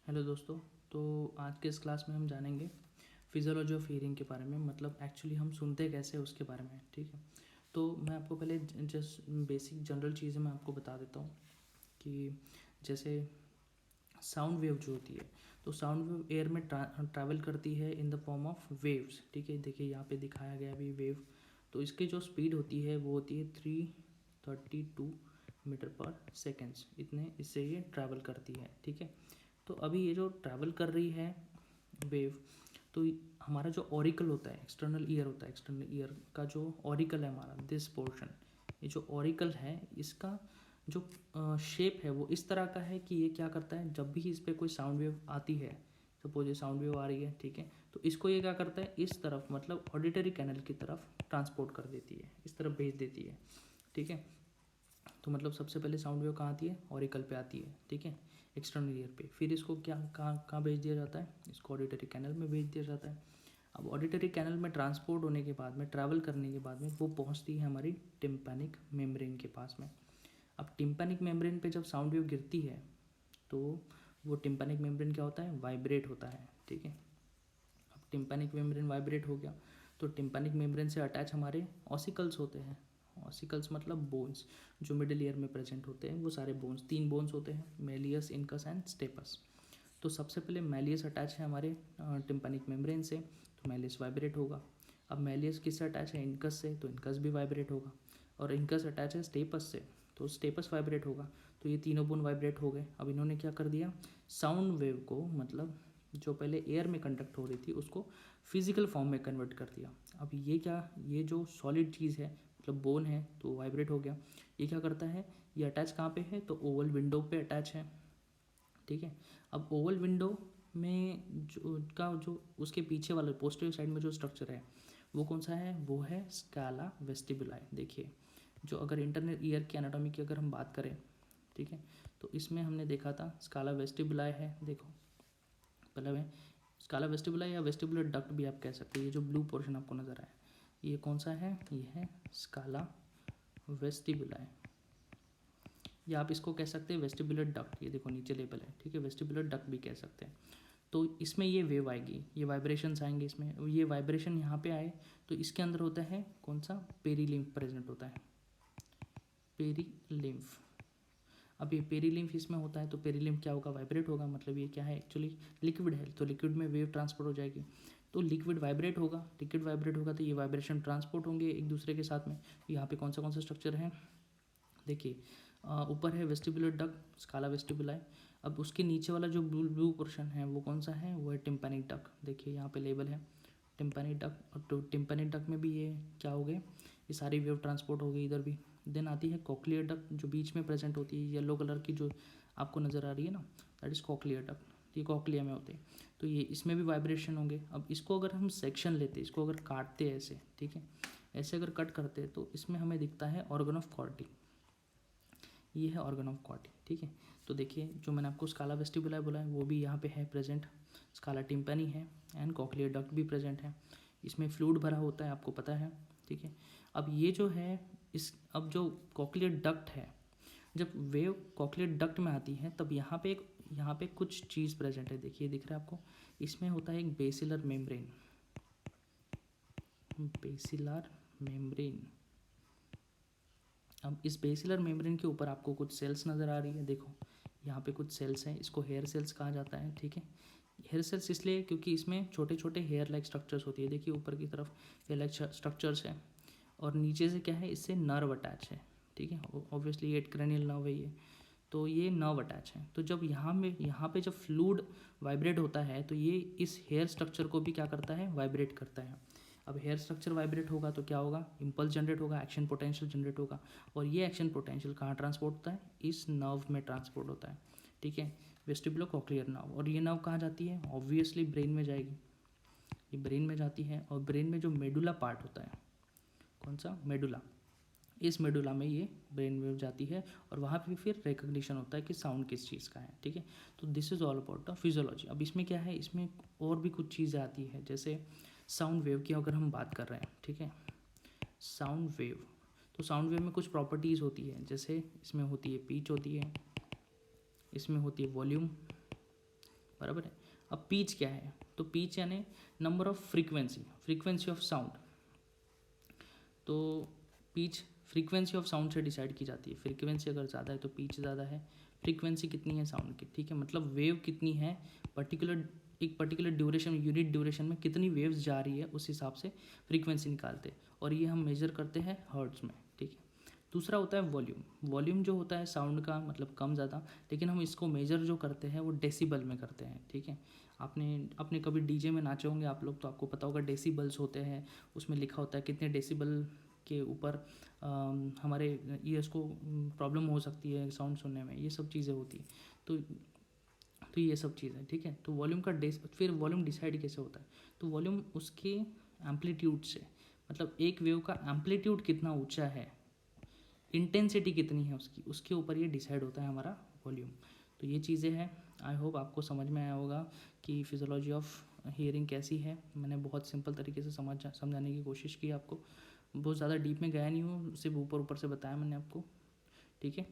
Hello दोस्तों। तो आज के इस क्लास में हम जानेंगे फिजियोलॉजी ऑफ हियरिंग के बारे में, मतलब एक्चुअली हम सुनते कैसे हैं उसके बारे में। ठीक है, तो मैं आपको पहले जस्ट बेसिक जनरल चीज़ें मैं आपको बता देता हूँ कि जैसे साउंड वेव जो होती है, तो साउंड वेव एयर में ट्रैवल करती है in the form of waves. ठीक है, देखिए यहाँ पे दिखाया गया भी वेव। तो इसकी जो स्पीड होती है वो होती है 332 मीटर पर सेकेंड्स, इतने इससे ये ट्रैवल करती है। ठीक है, तो अभी ये जो ट्रैवल कर रही है वेव, तो हमारा जो ऑरिकल होता है, एक्सटर्नल ईयर होता है, एक्सटर्नल ईयर का जो ऑरिकल है हमारा, दिस पोर्शन, ये जो ऑरिकल है इसका जो शेप है वो इस तरह का है कि ये क्या करता है, जब भी इस पर कोई साउंड वेव आती है, सपोज ये साउंड वेव आ रही है, ठीक है, तो इसको ये क्या करता है, इस तरफ मतलब ऑडिटरी कैनल की तरफ ट्रांसपोर्ट कर देती है, इस तरफ भेज देती है। ठीक है, तो मतलब सबसे पहले साउंड वेव कहाँ आती है, ऑरिकल पे आती है। ठीक है, एक्सटर्नल ईयर पे, फिर इसको क्या कहाँ भेज दिया जाता है, इसको ऑडिटरी कैनल में भेज दिया जाता है। अब ऑडिटरी कैनल में ट्रांसपोर्ट होने के बाद में, ट्रैवल करने के बाद में वो पहुँचती है हमारी टिम्पैनिक मेम्ब्रेन के पास में। अब टिम्पैनिक मेम्ब्रेन पे जब साउंड वेव गिरती है तो वो टिम्पैनिक मेम्ब्रेन क्या होता है, वाइब्रेट होता है। ठीक है, अब टिम्पैनिक मेम्ब्रेन वाइब्रेट हो गया तो टिम्पैनिक मेम्ब्रेन से अटैच हमारे ऑसिकल्स होते हैं। ऑसिकल्स मतलब बोन्स जो मिडिल ईयर में प्रेजेंट होते हैं, वो सारे बोन्स, 3 बोन्स होते हैं, मेलियस, इनकस एंड स्टेपस। तो सबसे पहले मेलियस अटैच है हमारे टिम्पैनिक मेम्ब्रेन से, तो मेलियस वाइब्रेट होगा। अब मेलियस किससे अटैच है, इनकस से, तो इनकस भी वाइब्रेट होगा। और इनकस अटैच है स्टेपस से, तो स्टेपस वाइब्रेट होगा। तो ये तीनों बोन वाइब्रेट हो गए। अब इन्होंने क्या कर दिया, साउंड वेव को, मतलब जो पहले एयर में कंडक्ट हो रही थी उसको फिजिकल फॉर्म में कन्वर्ट कर दिया। अब ये क्या, ये जो सॉलिड चीज़ है, मतलब बोन है, तो वाइब्रेट हो गया। ये क्या करता है, ये अटैच कहाँ पे है, तो ओवल विंडो पे अटैच है। ठीक है, अब ओवल विंडो में जो उसके पीछे वाला पोस्टीरियर साइड में जो स्ट्रक्चर है वो कौन सा है, वो है स्काला वेस्टिबुलाई। देखिए, जो अगर इंटरनल ईयर की एनाटॉमी की अगर हम बात करें, ठीक है, तो इसमें हमने देखा था स्काला वेस्टिबुलाई है। देखो मतलब है स्काला वेस्टिबुलाई या वेस्टिबुलर डक्ट भी आप कह सकते हैं। ये जो ब्लू पोर्शन आपको नज़र आया, ये कौन सा है, ये है स्काला वेस्टिबुलाई, या आप इसको कह सकते हैं वेस्टिबुलर डक्ट। ये देखो नीचे लेबल है, ठीक है, वेस्टिबुलर डक्ट भी कह सकते हैं। तो इसमें ये वेव आएगी, ये वाइब्रेशंस आएंगे इसमें, ये वाइब्रेशन यहाँ पे आए तो इसके अंदर होता है कौन सा, पेरीलिम्फ प्रेजेंट होता है, पेरीलिम्फ। अब ये पेरीलिम्फ इसमें होता है तो पेरीलिम्फ क्या होगा, वाइब्रेट होगा। मतलब ये क्या है, एक्चुअली लिक्विड है, तो लिक्विड में वेव ट्रांसपोर्ट हो जाएगी, तो लिक्विड वाइब्रेट होगा, लिक्विड वाइब्रेट होगा तो ये वाइब्रेशन ट्रांसपोर्ट होंगे एक दूसरे के साथ में। यहाँ पे कौन सा स्ट्रक्चर है, देखिए ऊपर है वेस्टिबुलर डक्ट, स्काला वेस्टिबुलाई। अब उसके नीचे वाला जो ब्लू ब्लू पोर्शन है वो कौन सा है, वो है टिम्पैनिक डक्ट। देखिए यहाँ पे लेबल है टिम्पैनिक डक्ट, और तो टिम्पैनिक डक्ट में भी ये क्या हो गए, ये सारी वेव ट्रांसपोर्ट हो गई इधर भी। देन आती है कॉक्लियर डक्ट, जो बीच में प्रेजेंट होती है, येलो कलर की जो आपको नज़र आ रही है ना, दैट इज़ कॉक्लियर डक्ट, ये कॉक्लिया में होते हैं। तो ये इसमें भी वाइब्रेशन होंगे। अब इसको अगर हम सेक्शन लेते हैं, इसको अगर काटते हैं ऐसे, ठीक है, ऐसे अगर कट करते हैं तो इसमें हमें दिखता है ऑर्गन ऑफ कॉर्टी, ये है ऑर्गन ऑफ कॉर्टी। ठीक है, तो देखिए जो मैंने आपको स्काला वेस्टिबुलाई बोला है वो भी यहाँ पे है प्रेजेंट, स्काला टिम्पैनी है एंड कॉक्लियर डक्ट भी प्रेजेंट है। इसमें फ्लूइड भरा होता है, आपको पता है। ठीक है, अब ये जो है अब जो कॉक्लियर डक्ट है, जब वेव कॉक्लियर डक्ट में आती है तब यहाँ पे कुछ चीज़ प्रेजेंट है। देखिए दिख रहा है आपको, इसमें होता है एक बेसिलर मेम्ब्रेन, बेसिलर मेम्ब्रेन। अब इस बेसिलर मेम्ब्रेन के ऊपर आपको कुछ सेल्स नज़र आ रही है। देखो यहाँ पे कुछ सेल्स हैं, इसको हेयर सेल्स कहा जाता है। ठीक है, हेयर सेल्स इसलिए क्योंकि इसमें छोटे छोटे हेयर लाइक स्ट्रक्चर्स होती है। देखिए ऊपर की तरफ हेयर लाइक स्ट्रक्चर्स है, और नीचे से क्या है, इससे नर्व अटैच है। ठीक है, ऑब्वियसली ये क्रेनियल नर्व है ये, तो ये नर्व अटैच है। तो जब यहाँ पे जब फ्लूइड वाइब्रेट होता है तो ये इस हेयर स्ट्रक्चर को भी क्या करता है, वाइब्रेट करता है। अब हेयर स्ट्रक्चर वाइब्रेट होगा तो क्या होगा, इम्पल्स जनरेट होगा, एक्शन पोटेंशियल जनरेट होगा, और ये एक्शन पोटेंशियल कहाँ ट्रांसपोर्ट होता है, इस नर्व में ट्रांसपोर्ट होता है। ठीक है, वेस्टिबुलो कॉक्लियर नर्व, और ये नर्व कहाँ जाती है, ऑब्वियसली ब्रेन में जाएगी, ये ब्रेन में जाती है। और ब्रेन में जो मेडुला पार्ट होता है, कौन सा, मेडुला, इस मेडुला में ये ब्रेन वेव जाती है, और वहाँ पे फिर रिकग्निशन होता है कि साउंड किस चीज़ का है। ठीक है, तो this is all about the physiology. अब इसमें क्या है, इसमें और भी कुछ चीज़ें आती है, जैसे साउंड वेव की अगर हम बात कर रहे हैं, ठीक है, साउंड वेव, तो साउंड वेव में कुछ प्रॉपर्टीज़ होती है, जैसे इसमें होती है पिच होती है, इसमें होती है वॉल्यूम, बराबर है। अब पीच क्या है, तो पीच यानी number of frequency of sound. तो पीच फ्रीक्वेंसी ऑफ साउंड से डिसाइड की जाती है। फ्रीक्वेंसी अगर ज़्यादा है तो पीच ज़्यादा है, फ्रीक्वेंसी कितनी है साउंड की, ठीक है, मतलब वेव कितनी है एक पर्टिकुलर ड्यूरेशन, यूनिट ड्यूरेशन में कितनी वेव्स जा रही है, उस हिसाब से फ्रीक्वेंसी निकालते हैं, और ये हम मेजर करते हैं हर्ट्ज में, ठीक है। दूसरा होता है वॉल्यूम जो होता है साउंड का, मतलब कम ज़्यादा, लेकिन हम इसको मेजर जो करते हैं वो डेसिबल में करते हैं, ठीक है। आपने कभी डीजे में नाचे होंगे आप लोग, तो आपको पता होगा डेसिबल्स होते हैं, उसमें लिखा होता है कितने डेसिबल के ऊपर हमारे ईयर्स को प्रॉब्लम हो सकती है साउंड सुनने में, ये सब चीज़ें होती हैं। तो ये सब चीज़ है, ठीक है। तो फिर वॉल्यूम डिसाइड कैसे होता है, तो वॉल्यूम उसके एम्पलीट्यूड से, मतलब एक वेव का एम्पलीट्यूड कितना ऊंचा है, इंटेंसिटी कितनी है उसके ऊपर ये डिसाइड होता है हमारा वॉल्यूम। तो ये चीज़ें हैं, आई होप आपको समझ में आया होगा कि फिजियोलॉजी ऑफ हियरिंग कैसी है। मैंने बहुत सिंपल तरीके से समझाने की कोशिश की आपको, बहुत ज़्यादा डीप में गया नहीं हूँ, सिर्फ ऊपर ऊपर से बताया मैंने आपको, ठीक है।